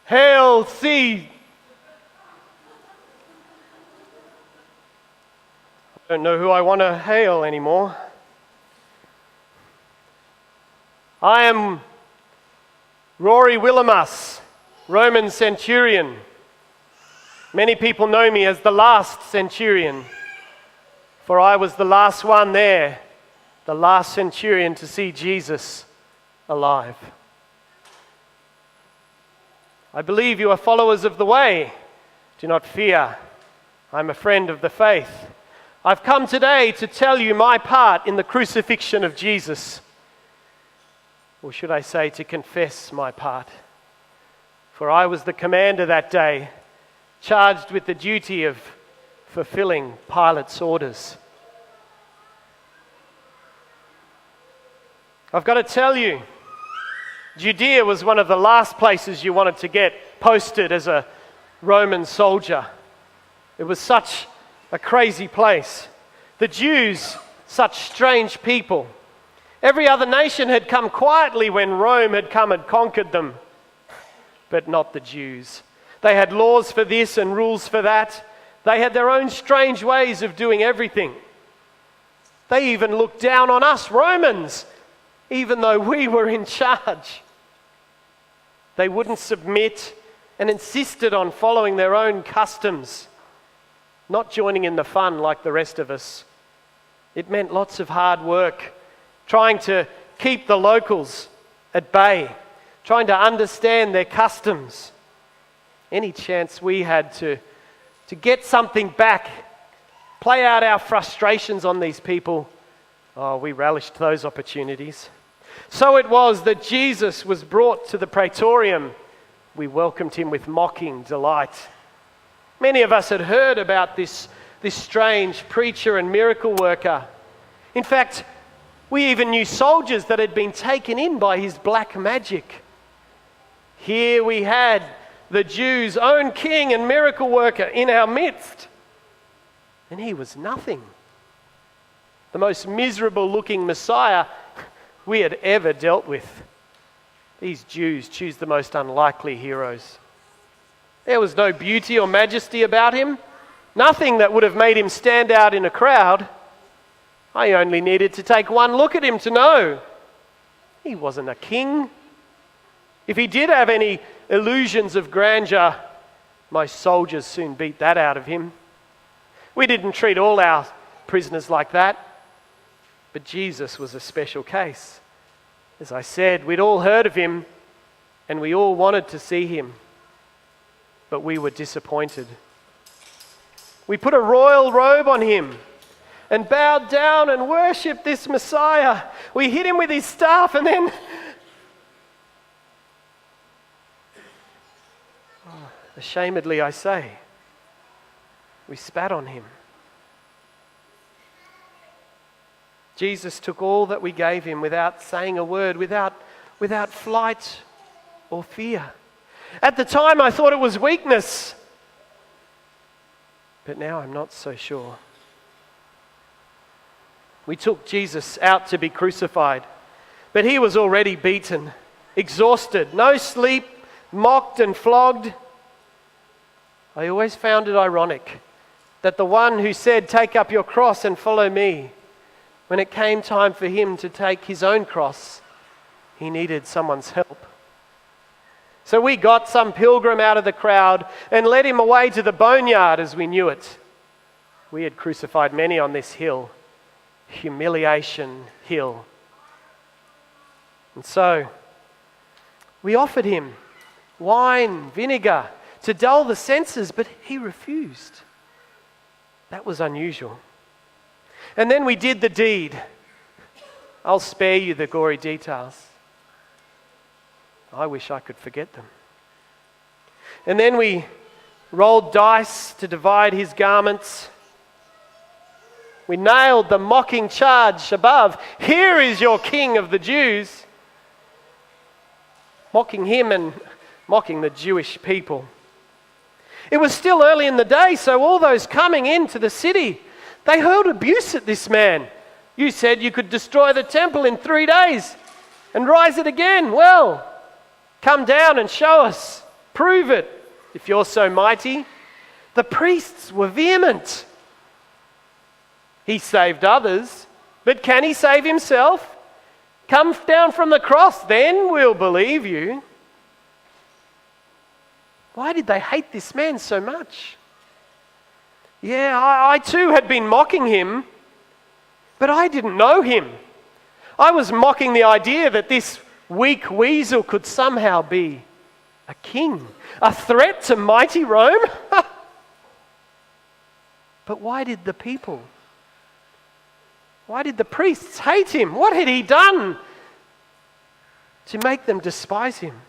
Hail, Caesar! I don't know who I want to hail anymore. I am Rory Willimus, Roman Centurion. Many people know me as the Last Centurion, for I was the last one there, the last centurion to see Jesus alive. I believe you are followers of the way. Do not fear. I'm a friend of the faith. I've come today to tell you my part in the crucifixion of Jesus. Or should I say, to confess my part. For I was the commander that day, charged with the duty of fulfilling Pilate's orders. I've got to tell you, Judea was one of the last places you wanted to get posted as a Roman soldier. It was such a crazy place. The Jews, such strange people. Every other nation had come quietly when Rome had come and conquered them, but not the Jews. They had laws for this and rules for that. They had their own strange ways of doing everything. They even looked down on us Romans, even though we were in charge. They wouldn't submit and insisted on following their own customs, not joining in the fun like the rest of us. It meant lots of hard work, trying to keep the locals at bay, trying to understand their customs. Any chance we had to get something back, play out our frustrations on these people, we relished those opportunities. So it was that Jesus was brought to the praetorium. We welcomed him with mocking delight. Many of us had heard about this strange preacher and miracle worker. In fact, we even knew soldiers that had been taken in by his black magic. Here we had the Jews' own king and miracle worker in our midst. And he was nothing. The most miserable looking Messiah we had ever dealt with. These Jews choose the most unlikely heroes. There was no beauty or majesty about him. Nothing that would have made him stand out in a crowd. I only needed to take one look at him to know he wasn't a king. If he did have any illusions of grandeur, my soldiers soon beat that out of him. We didn't treat all our prisoners like that, but Jesus was a special case. As I said, we'd all heard of him and we all wanted to see him, but we were disappointed. We put a royal robe on him and bowed down and worshipped this Messiah. We hit him with his staff and then ashamedly I say, we spat on him. Jesus took all that we gave him without saying a word, without flight or fear. At the time I thought it was weakness, but now I'm not so sure. We took Jesus out to be crucified, but he was already beaten, exhausted, no sleep, mocked and flogged. I always found it ironic that the one who said, "Take up your cross and follow me," when it came time for him to take his own cross, he needed someone's help. So we got some pilgrim out of the crowd and led him away to the boneyard as we knew it. We had crucified many on this hill, Humiliation Hill. And so we offered him wine, vinegar, to dull the senses, but he refused. That was unusual. And then we did the deed. I'll spare you the gory details. I wish I could forget them. And then we rolled dice to divide his garments. We nailed the mocking charge above, "Here is your King of the Jews," mocking him and mocking the Jewish people. It was still early in the day, so all those coming into the city, they hurled abuse at this man. "You said you could destroy the temple in 3 days and rise it again. Well, come down and show us. Prove it, if you're so mighty." The priests were vehement. "He saved others, but can he save himself? Come down from the cross, then we'll believe you." Why did they hate this man so much? Yeah, I too had been mocking him, but I didn't know him. I was mocking the idea that this weak weasel could somehow be a king, a threat to mighty Rome. But why did the people, why did the priests hate him? What had he done to make them despise him?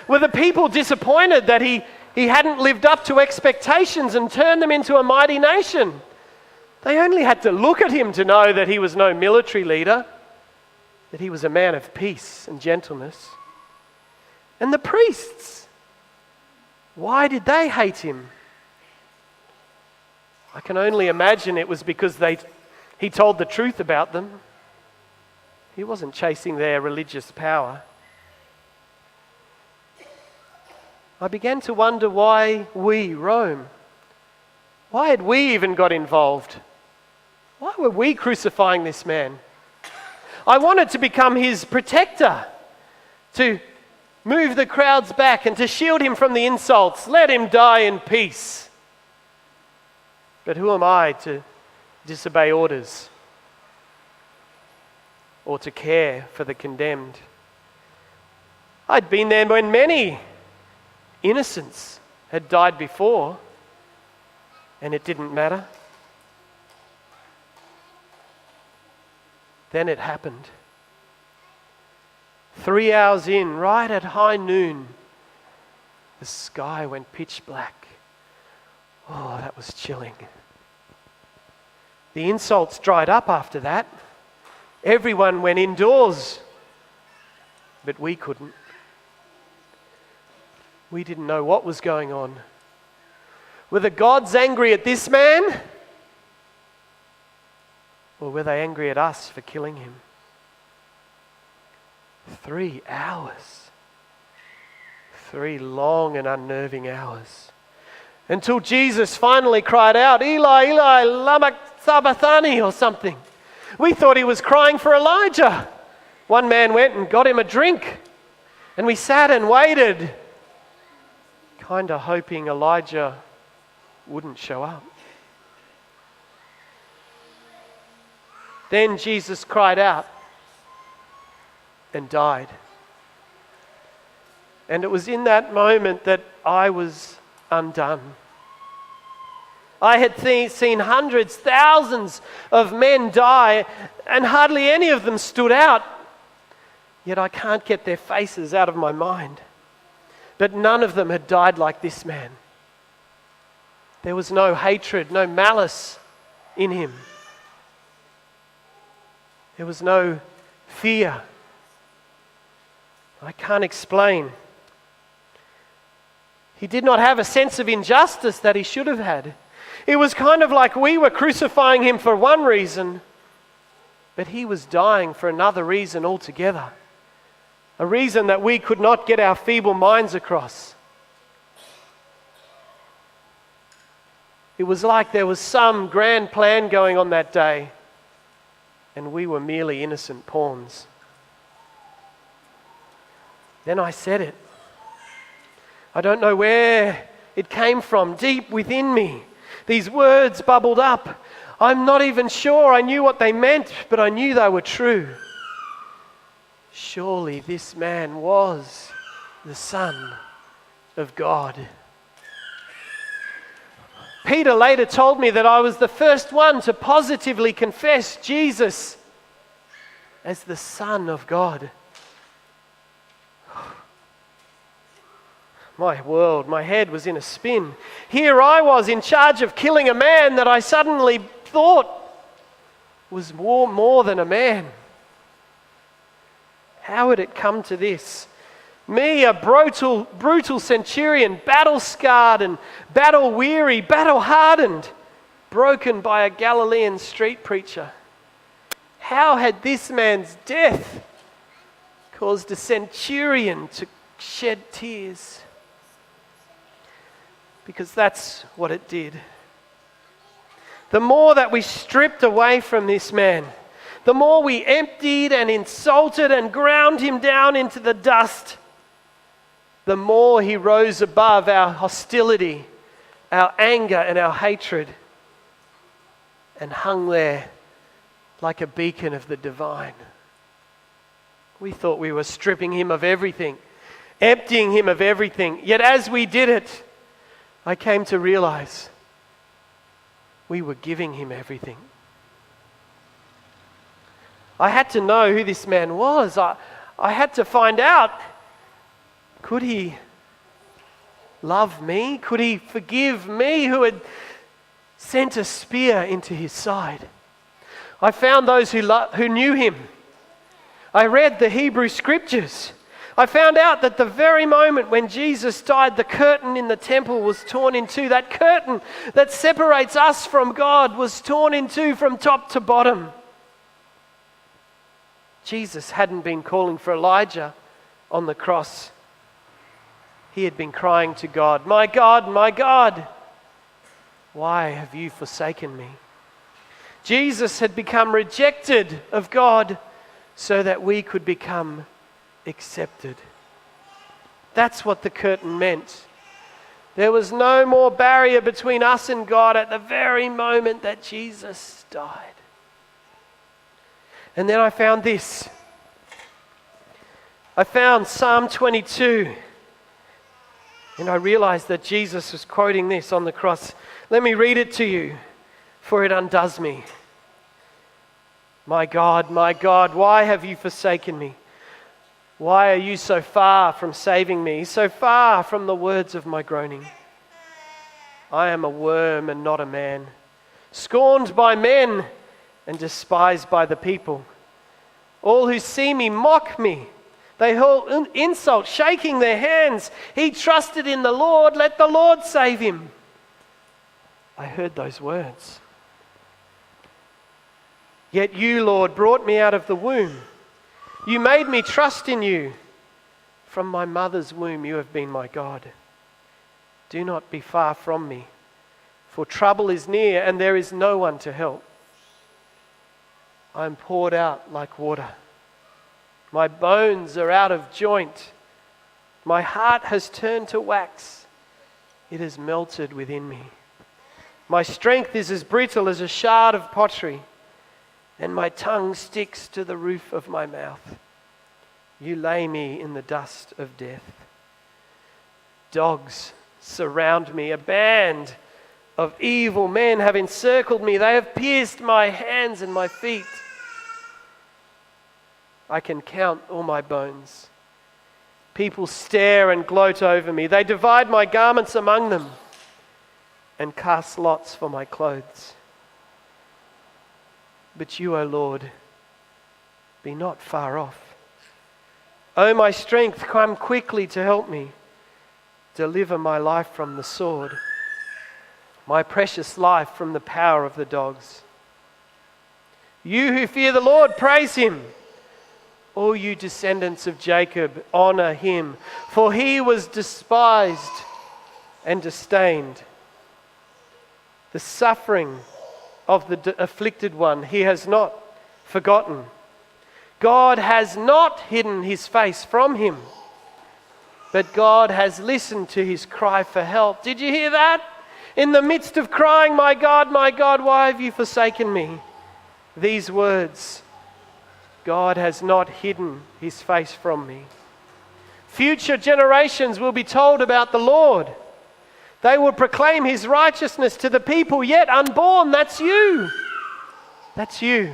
Were the people disappointed that he hadn't lived up to expectations and turned them into a mighty nation? They only had to look at him to know that he was no military leader, that he was a man of peace and gentleness. And the priests, why did they hate him? I can only imagine it was because he told the truth about them. He wasn't chasing their religious power. I began to wonder why we, Rome, why had we even got involved? Why were we crucifying this man? I wanted to become his protector, to move the crowds back and to shield him from the insults. Let him die in peace. But who am I to disobey orders or to care for the condemned? I'd been there when many innocents had died before, and it didn't matter. Then it happened. 3 hours in, right at high noon, the sky went pitch black. Oh, that was chilling. The insults dried up after that. Everyone went indoors, but we couldn't. We didn't know what was going on. Were the gods angry at this man? Or were they angry at us for killing him? 3 hours. 3 long and unnerving hours. Until Jesus finally cried out, "Eli, Eli, lama sabachthani," or something. We thought he was crying for Elijah. One man went and got him a drink, and we sat and waited, kind of hoping Elijah wouldn't show up. Then Jesus cried out and died. And it was in that moment that I was undone. I had seen hundreds, thousands of men die, and hardly any of them stood out. Yet I can't get their faces out of my mind. But none of them had died like this man. There was no hatred, no malice in him. There was no fear. I can't explain. He did not have a sense of injustice that he should have had. It was kind of like we were crucifying him for one reason, but he was dying for another reason altogether. A reason that we could not get our feeble minds across. It was like there was some grand plan going on that day, and we were merely innocent pawns. Then I said it. I don't know where it came from, deep within me. These words bubbled up. I'm not even sure I knew what they meant, but I knew they were true. Surely this man was the Son of God. Peter later told me that I was the first one to positively confess Jesus as the Son of God. My world, my head was in a spin. Here I was in charge of killing a man that I suddenly thought was more than a man. How had it come to this? Me, a brutal centurion, battle-scarred and battle-weary, battle-hardened, broken by a Galilean street preacher. How had this man's death caused a centurion to shed tears? Because that's what it did. The more that we stripped away from this man, the more we emptied and insulted and ground him down into the dust, the more he rose above our hostility, our anger and our hatred, and hung there like a beacon of the divine. We thought we were stripping him of everything, emptying him of everything. Yet as we did it, I came to realize we were giving him everything. I had to know who this man was. I had to find out, could he love me? Could he forgive me who had sent a spear into his side? I found those who knew him. I read the Hebrew scriptures. I found out that the very moment when Jesus died, the curtain in the temple was torn in two. That curtain that separates us from God was torn in two from top to bottom. Jesus hadn't been calling for Elijah on the cross. He had been crying to God, my God, why have you forsaken me?" Jesus had become rejected of God so that we could become accepted. That's what the curtain meant. There was no more barrier between us and God at the very moment that Jesus died. And then I found this. I found Psalm 22. And I realized that Jesus was quoting this on the cross. Let me read it to you, for it undoes me. My God, why have you forsaken me? Why are you so far from saving me, so far from the words of my groaning? I am a worm and not a man, scorned by men and despised by the people. All who see me mock me. They hurl insult, shaking their hands. He trusted in the Lord. Let the Lord save him. I heard those words. Yet you, Lord, brought me out of the womb. You made me trust in you. From my mother's womb you have been my God. Do not be far from me, for trouble is near and there is no one to help. I am poured out like water. My bones are out of joint. My heart has turned to wax. It has melted within me. My strength is as brittle as a shard of pottery, and my tongue sticks to the roof of my mouth. You lay me in the dust of death. Dogs surround me. A band of evil men have encircled me. They have pierced my hands and my feet. I can count all my bones. People stare and gloat over me. They divide my garments among them and cast lots for my clothes. But you, O Lord, be not far off. O my strength, come quickly to help me. Deliver my life from the sword, my precious life from the power of the dogs. You who fear the Lord, praise him. All you descendants of Jacob, honor him, for he was despised and disdained. The suffering of the afflicted one he has not forgotten. God has not hidden his face from him, but God has listened to his cry for help. Did you hear that? In the midst of crying, my God, why have you forsaken me? These words, God has not hidden his face from me. Future generations will be told about the Lord. They will proclaim his righteousness to the people yet unborn. That's you. That's you.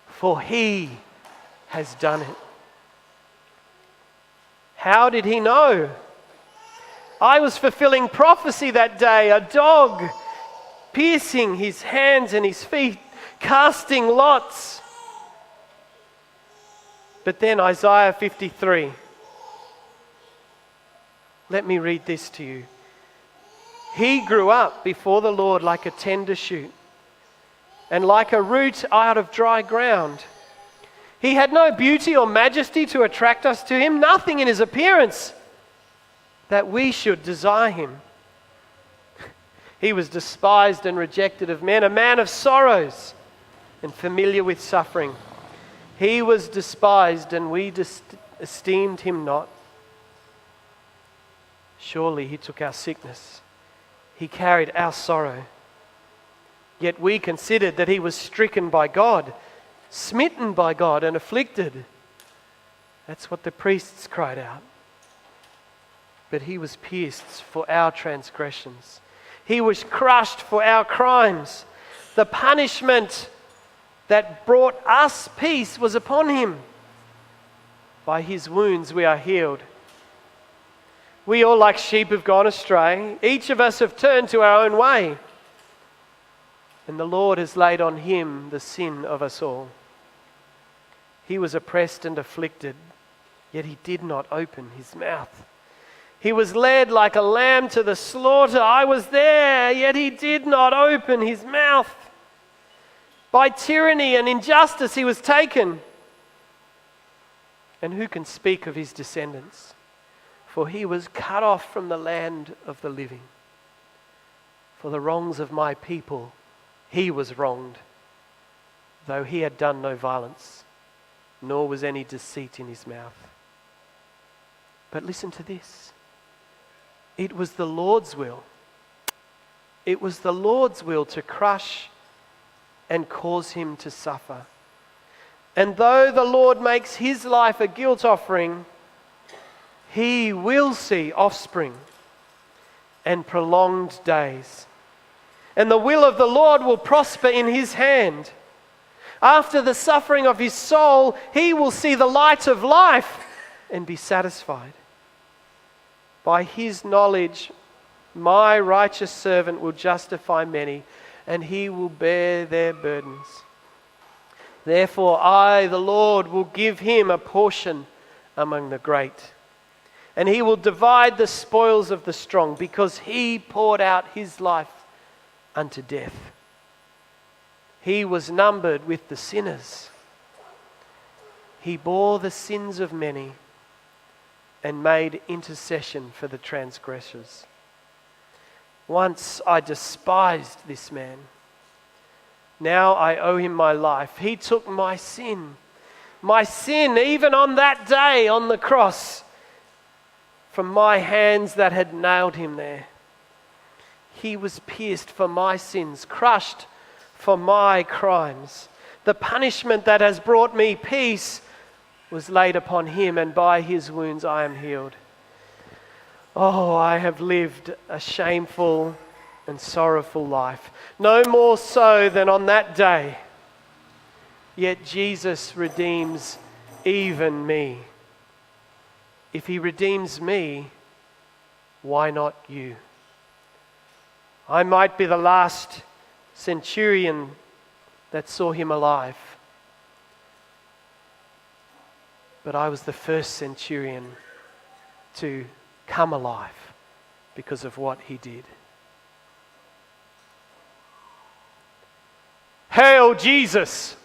For he has done it. How did he know? I was fulfilling prophecy that day. A dog piercing his hands and his feet, casting lots. But then Isaiah 53. Let me read this to you. He grew up before the Lord like a tender shoot, and like a root out of dry ground. He had no beauty or majesty to attract us to him, nothing in his appearance that we should desire him. He was despised and rejected of men, a man of sorrows and familiar with suffering. He was despised, and we esteemed him not. Surely he took our sickness. He carried our sorrow. Yet we considered that he was stricken by God, smitten by God, and afflicted. That's what the priests cried out. But he was pierced for our transgressions. He was crushed for our crimes. The punishment that brought us peace was upon him. By his wounds we are healed. We all like sheep have gone astray. Each of us have turned to our own way. And the Lord has laid on him the sin of us all. He was oppressed and afflicted, yet he did not open his mouth. He was led like a lamb to the slaughter. I was there, yet he did not open his mouth. By tyranny and injustice he was taken. And who can speak of his descendants? For he was cut off from the land of the living. For the wrongs of my people he was wronged, though he had done no violence, nor was any deceit in his mouth. But listen to this. It was the Lord's will. It was the Lord's will to crush and cause him to suffer. And though the Lord makes his life a guilt offering, he will see offspring and prolonged days. And the will of the Lord will prosper in his hand. After the suffering of his soul, he will see the light of life and be satisfied. By his knowledge, my righteous servant will justify many, and he will bear their burdens. Therefore I, the Lord, will give him a portion among the great, and he will divide the spoils of the strong, because he poured out his life unto death. He was numbered with the sinners. He bore the sins of many and made intercession for the transgressors. Once I despised this man. Now I owe him my life. He took my sin even on that day on the cross, from my hands that had nailed him there. He was pierced for my sins, crushed for my crimes. The punishment that has brought me peace was laid upon him, and by his wounds I am healed. Oh, I have lived a shameful and sorrowful life, no more so than on that day. Yet Jesus redeems even me. If he redeems me, why not you? I might be the last centurion that saw him alive, but I was the first centurion to come alive because of what he did. Hail Jesus!